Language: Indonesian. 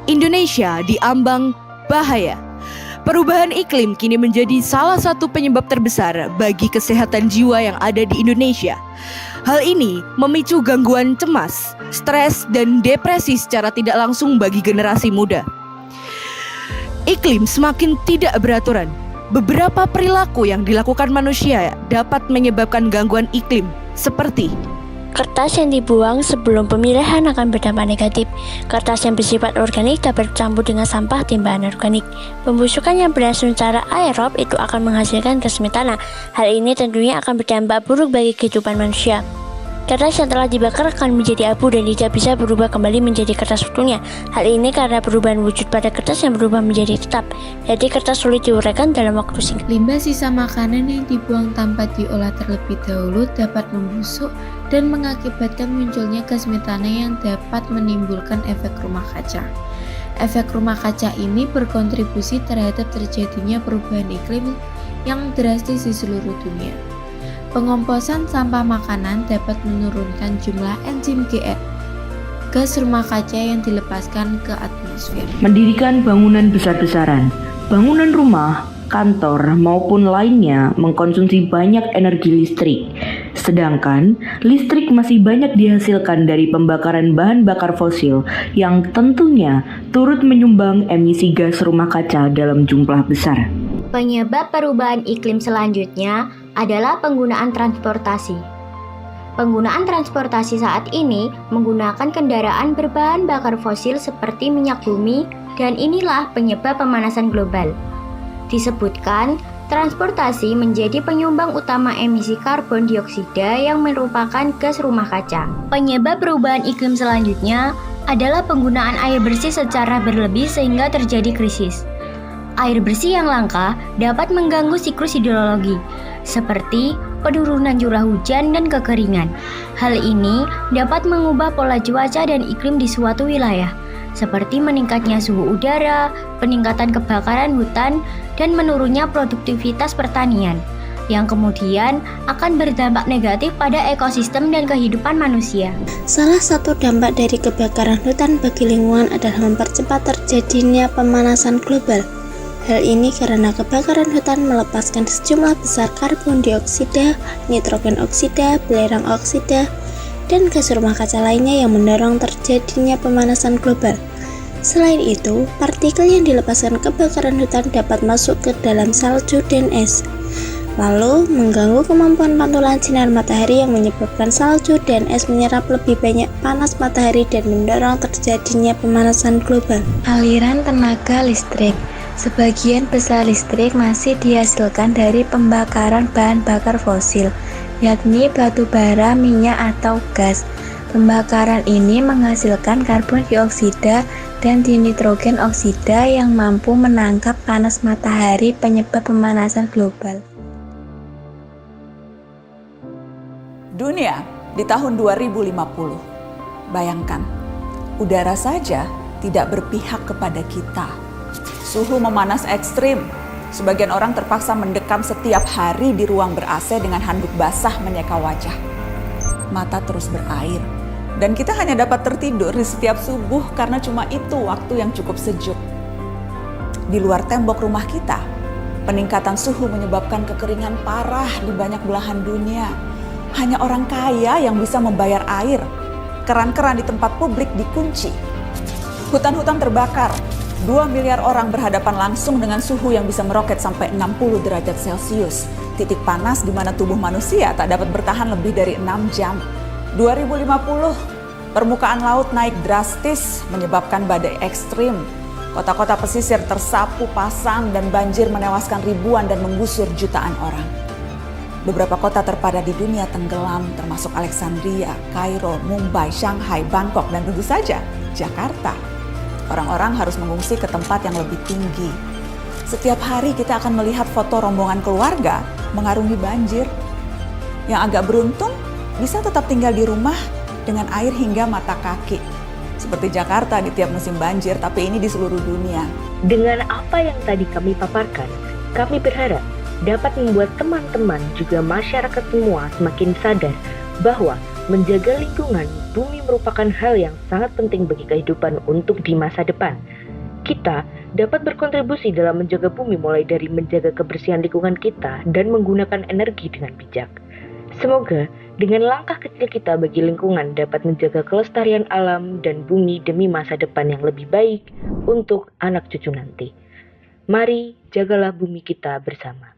Indonesia diambang bahaya. Perubahan iklim kini menjadi salah satu penyebab terbesar bagi kesehatan jiwa yang ada di Indonesia. Hal ini memicu gangguan cemas, stres, dan depresi secara tidak langsung bagi generasi muda. Iklim semakin tidak beraturan. Beberapa perilaku yang dilakukan manusia dapat menyebabkan gangguan iklim, seperti kertas yang dibuang sebelum pemilihan akan berdampak negatif. Kertas yang bersifat organik dapat bercampur dengan sampah timbahan organik. Pembusukan yang berlangsung secara aerob itu akan menghasilkan gas metana. Hal ini tentunya akan berdampak buruk bagi kehidupan manusia. Kertas yang telah dibakar akan menjadi abu dan tidak bisa berubah kembali menjadi kertas utuhnya. Hal ini karena perubahan wujud pada kertas yang berubah menjadi tetap. Jadi kertas sulit diuraikan dalam waktu singkat. Limbah sisa makanan yang dibuang tanpa diolah terlebih dahulu dapat membusuk dan mengakibatkan munculnya gas metana yang dapat menimbulkan efek rumah kaca. Efek rumah kaca ini berkontribusi terhadap terjadinya perubahan iklim yang drastis di seluruh dunia. Pengomposan sampah makanan dapat menurunkan jumlah enzim GR, gas rumah kaca yang dilepaskan ke atmosfer. Mendirikan bangunan besar-besaran, bangunan rumah, kantor, maupun lainnya mengkonsumsi banyak energi listrik. Sedangkan listrik masih banyak dihasilkan dari pembakaran bahan bakar fosil yang tentunya turut menyumbang emisi gas rumah kaca dalam jumlah besar. Penyebab perubahan iklim selanjutnya adalah penggunaan transportasi. Penggunaan transportasi saat ini menggunakan kendaraan berbahan bakar fosil seperti minyak bumi, dan inilah penyebab pemanasan global. Disebutkan, transportasi menjadi penyumbang utama emisi karbon dioksida yang merupakan gas rumah kaca. Penyebab perubahan iklim selanjutnya adalah penggunaan air bersih secara berlebih sehingga terjadi krisis. Air bersih yang langka dapat mengganggu siklus hidrologi, seperti penurunan curah hujan dan kekeringan. Hal ini dapat mengubah pola cuaca dan iklim di suatu wilayah, seperti meningkatnya suhu udara, peningkatan kebakaran hutan, dan menurunnya produktivitas pertanian, yang kemudian akan berdampak negatif pada ekosistem dan kehidupan manusia. Salah satu dampak dari kebakaran hutan bagi lingkungan adalah mempercepat terjadinya pemanasan global. Hal ini karena kebakaran hutan melepaskan sejumlah besar karbon dioksida, nitrogen oksida, belerang oksida, dan gas rumah kaca lainnya yang mendorong terjadinya pemanasan global. Selain itu, partikel yang dilepaskan kebakaran hutan dapat masuk ke dalam salju dan es, lalu mengganggu kemampuan pantulan sinar matahari yang menyebabkan salju dan es menyerap lebih banyak panas matahari dan mendorong terjadinya pemanasan global. Aliran tenaga listrik. Sebagian besar listrik masih dihasilkan dari pembakaran bahan bakar fosil, yakni batu bara, minyak, atau gas. Pembakaran ini menghasilkan karbon dioksida dan dinitrogen oksida yang mampu menangkap panas matahari penyebab pemanasan global. Dunia di tahun 2050. Bayangkan, udara saja tidak berpihak kepada kita. Suhu memanas ekstrim. Sebagian orang terpaksa mendekam setiap hari di ruang ber-AC dengan handuk basah menyeka wajah. Mata terus berair. Dan kita hanya dapat tertidur di setiap subuh karena cuma itu waktu yang cukup sejuk. Di luar tembok rumah kita, peningkatan suhu menyebabkan kekeringan parah di banyak belahan dunia. Hanya orang kaya yang bisa membayar air. Keran-keran di tempat publik dikunci. Hutan-hutan terbakar. 2 miliar orang berhadapan langsung dengan suhu yang bisa meroket sampai 60 derajat Celcius. Titik panas di mana tubuh manusia tak dapat bertahan lebih dari 6 jam. 2050, permukaan laut naik drastis menyebabkan badai ekstrim. Kota-kota pesisir tersapu pasang dan banjir menewaskan ribuan dan menggusur jutaan orang. Beberapa kota terpadat di dunia tenggelam, termasuk Alexandria, Kairo, Mumbai, Shanghai, Bangkok, dan tentu saja Jakarta. Orang-orang harus mengungsi ke tempat yang lebih tinggi. Setiap hari kita akan melihat foto rombongan keluarga mengarungi banjir. Yang agak beruntung bisa tetap tinggal di rumah dengan air hingga mata kaki. Seperti Jakarta di tiap musim banjir, tapi ini di seluruh dunia. Dengan apa yang tadi kami paparkan, kami berharap dapat membuat teman-teman juga masyarakat semua semakin sadar bahwa menjaga lingkungan bumi merupakan hal yang sangat penting bagi kehidupan untuk di masa depan. Kita dapat berkontribusi dalam menjaga bumi mulai dari menjaga kebersihan lingkungan kita dan menggunakan energi dengan bijak. Semoga dengan langkah kecil kita bagi lingkungan dapat menjaga kelestarian alam dan bumi demi masa depan yang lebih baik untuk anak cucu nanti. Mari jagalah bumi kita bersama.